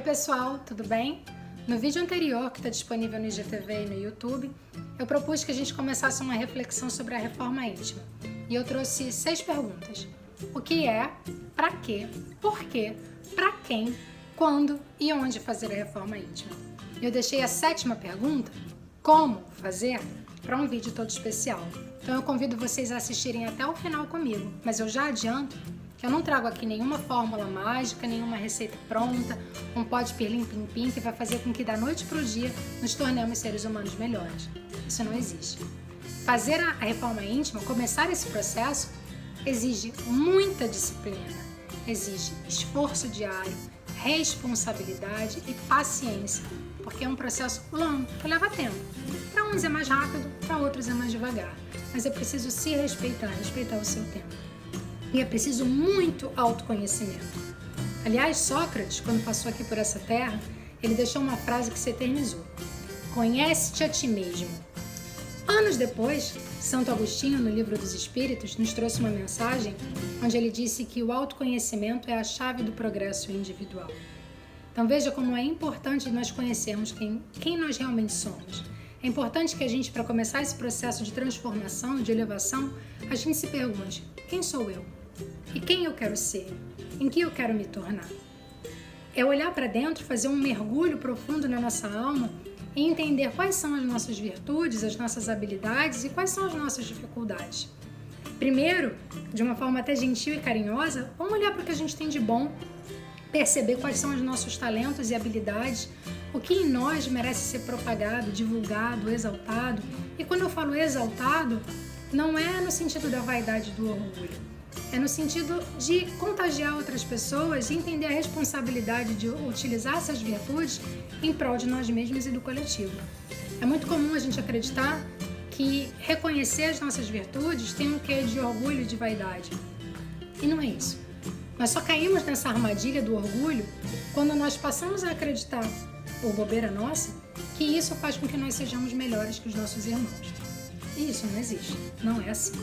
Oi pessoal, tudo bem? No vídeo anterior, que está disponível no IGTV e no YouTube, eu propus que a gente começasse uma reflexão sobre a reforma íntima. E eu trouxe 6 perguntas. O que é, para quê, por quê, para quem, quando e onde fazer a reforma íntima. Eu deixei a 7ª pergunta, como fazer, para um vídeo todo especial. Então eu convido vocês a assistirem até o final comigo, mas eu já adianto que eu não trago aqui nenhuma fórmula mágica, nenhuma receita pronta, um pó de pirlim-pim-pim que vai fazer com que da noite para o dia nos tornemos seres humanos melhores. Isso não existe. Fazer a reforma íntima, começar esse processo, exige muita disciplina, exige esforço diário, responsabilidade e paciência, porque é um processo longo, que leva tempo. Para uns é mais rápido, para outros é mais devagar, mas é preciso se respeitar o seu tempo. E é preciso muito autoconhecimento. Aliás, Sócrates, quando passou aqui por essa terra, ele deixou uma frase que se eternizou. Conhece-te a ti mesmo. Anos depois, Santo Agostinho, no Livro dos Espíritos, nos trouxe uma mensagem onde ele disse que o autoconhecimento é a chave do progresso individual. Então veja como é importante nós conhecermos quem nós realmente somos. É importante que a gente, para começar esse processo de transformação, de elevação, a gente se pergunte, quem sou eu? E quem eu quero ser? Em que eu quero me tornar? É olhar para dentro, fazer um mergulho profundo na nossa alma e entender quais são as nossas virtudes, as nossas habilidades e quais são as nossas dificuldades. Primeiro, de uma forma até gentil e carinhosa, vamos olhar para o que a gente tem de bom, perceber quais são os nossos talentos e habilidades, o que em nós merece ser propagado, divulgado, exaltado. E quando eu falo exaltado, não é no sentido da vaidade do orgulho, é no sentido de contagiar outras pessoas e entender a responsabilidade de utilizar essas virtudes em prol de nós mesmos e do coletivo. É muito comum a gente acreditar que reconhecer as nossas virtudes tem um quê de orgulho e de vaidade. E não é isso. Nós só caímos nessa armadilha do orgulho quando nós passamos a acreditar, por bobeira nossa, que isso faz com que nós sejamos melhores que os nossos irmãos. E isso não existe, não é assim.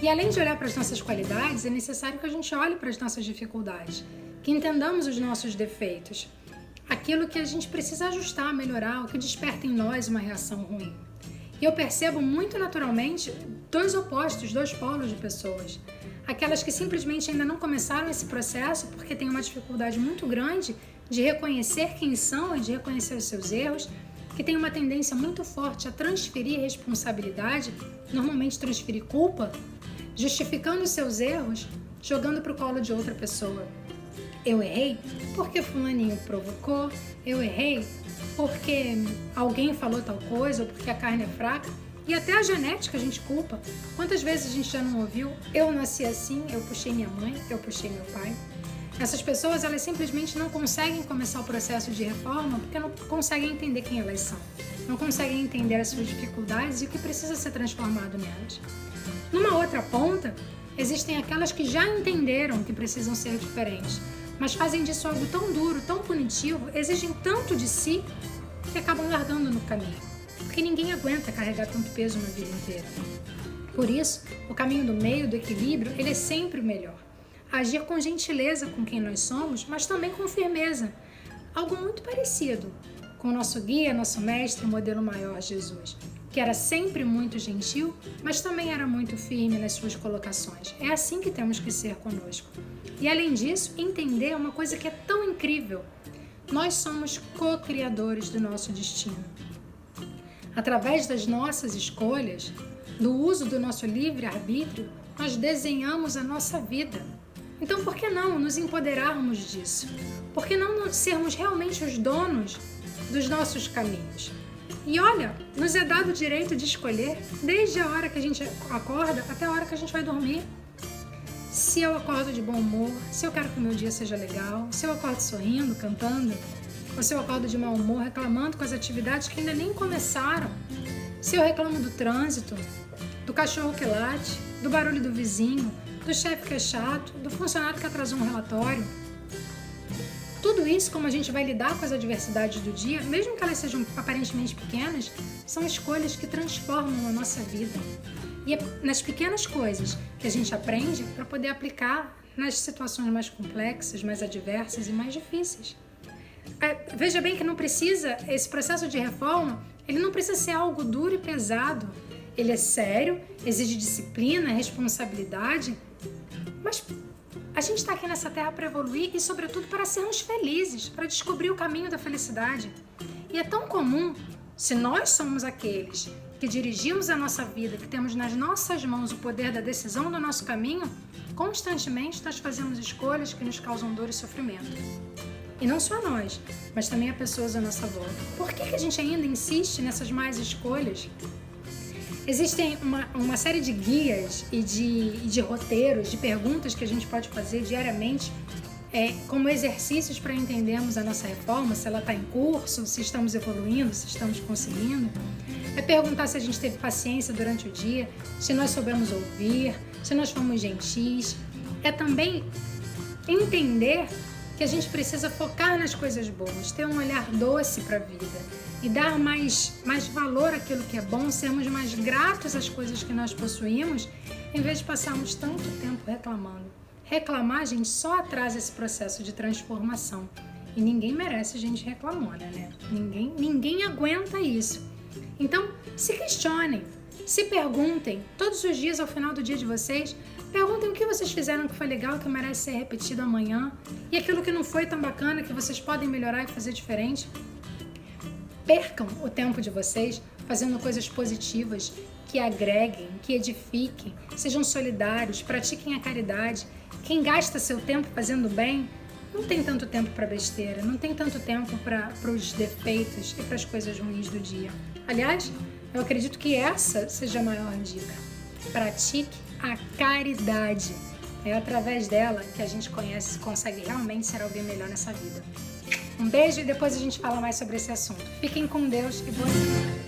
E além de olhar para as nossas qualidades, é necessário que a gente olhe para as nossas dificuldades, que entendamos os nossos defeitos, aquilo que a gente precisa ajustar, melhorar, o que desperta em nós uma reação ruim. E eu percebo muito naturalmente dois opostos, dois polos de pessoas. Aquelas que simplesmente ainda não começaram esse processo porque têm uma dificuldade muito grande de reconhecer quem são e de reconhecer os seus erros, que tem uma tendência muito forte a transferir responsabilidade, normalmente transferir culpa, justificando os seus erros, jogando para o colo de outra pessoa. Eu errei porque fulaninho provocou, eu errei porque alguém falou tal coisa, ou porque a carne é fraca, e até a genética a gente culpa. Quantas vezes a gente já não ouviu, eu nasci assim, eu puxei minha mãe, eu puxei meu pai. Essas pessoas, elas simplesmente não conseguem começar o processo de reforma porque não conseguem entender quem elas são. Não conseguem entender as suas dificuldades e o que precisa ser transformado nelas. Numa outra ponta, existem aquelas que já entenderam que precisam ser diferentes, mas fazem disso algo tão duro, tão punitivo, exigem tanto de si, que acabam largando no caminho. Porque ninguém aguenta carregar tanto peso uma vida inteira. Por isso, o caminho do meio, do equilíbrio, ele é sempre o melhor. Agir com gentileza com quem nós somos, mas também com firmeza. Algo muito parecido com o nosso guia, nosso mestre, modelo maior, Jesus, que era sempre muito gentil, mas também era muito firme nas suas colocações. É assim que temos que ser conosco. E além disso, entender uma coisa que é tão incrível. Nós somos co-criadores do nosso destino. Através das nossas escolhas, do uso do nosso livre-arbítrio, nós desenhamos a nossa vida. Então, por que não nos empoderarmos disso? Por que não sermos realmente os donos dos nossos caminhos? E olha, nos é dado o direito de escolher desde a hora que a gente acorda até a hora que a gente vai dormir. Se eu acordo de bom humor, se eu quero que o meu dia seja legal, se eu acordo sorrindo, cantando, ou se eu acordo de mau humor, reclamando com as atividades que ainda nem começaram, se eu reclamo do trânsito, do cachorro que late, do barulho do vizinho, do chefe que é chato, do funcionário que atrasou um relatório. Tudo isso, como a gente vai lidar com as adversidades do dia, mesmo que elas sejam aparentemente pequenas, são escolhas que transformam a nossa vida. E é nas pequenas coisas que a gente aprende para poder aplicar nas situações mais complexas, mais adversas e mais difíceis. Veja bem que não precisa, esse processo de reforma, ele não precisa ser algo duro e pesado. Ele é sério, exige disciplina, responsabilidade, mas a gente está aqui nessa terra para evoluir e, sobretudo, para sermos felizes, para descobrir o caminho da felicidade. E é tão comum, se nós somos aqueles que dirigimos a nossa vida, que temos nas nossas mãos o poder da decisão do nosso caminho, constantemente nós fazemos escolhas que nos causam dor e sofrimento. E não só nós, mas também a pessoas à nossa volta. Por que a gente ainda insiste nessas más escolhas? Existem uma série de guias e de roteiros, de perguntas que a gente pode fazer diariamente como exercícios para entendermos a nossa reforma, se ela está em curso, se estamos evoluindo, se estamos conseguindo. É perguntar se a gente teve paciência durante o dia, se nós soubemos ouvir, se nós fomos gentis. É também entender que a gente precisa focar nas coisas boas, ter um olhar doce para a vida e dar mais valor àquilo que é bom, sermos mais gratos às coisas que nós possuímos, em vez de passarmos tanto tempo reclamando. Reclamar, gente, só atrasa esse processo de transformação. E ninguém merece gente reclamona, né? Ninguém aguenta isso. Então, se questionem, se perguntem, todos os dias ao final do dia de vocês, perguntem o que vocês fizeram que foi legal, que merece ser repetido amanhã, e aquilo que não foi tão bacana, que vocês podem melhorar e fazer diferente. Percam o tempo de vocês fazendo coisas positivas, que agreguem, que edifiquem, sejam solidários, pratiquem a caridade. Quem gasta seu tempo fazendo bem, não tem tanto tempo para besteira, não tem tanto tempo para os defeitos e para as coisas ruins do dia. Aliás, eu acredito que essa seja a maior dica. Pratique a caridade. É através dela que a gente consegue realmente ser alguém melhor nessa vida. Um beijo e depois a gente fala mais sobre esse assunto. Fiquem com Deus e boa semana.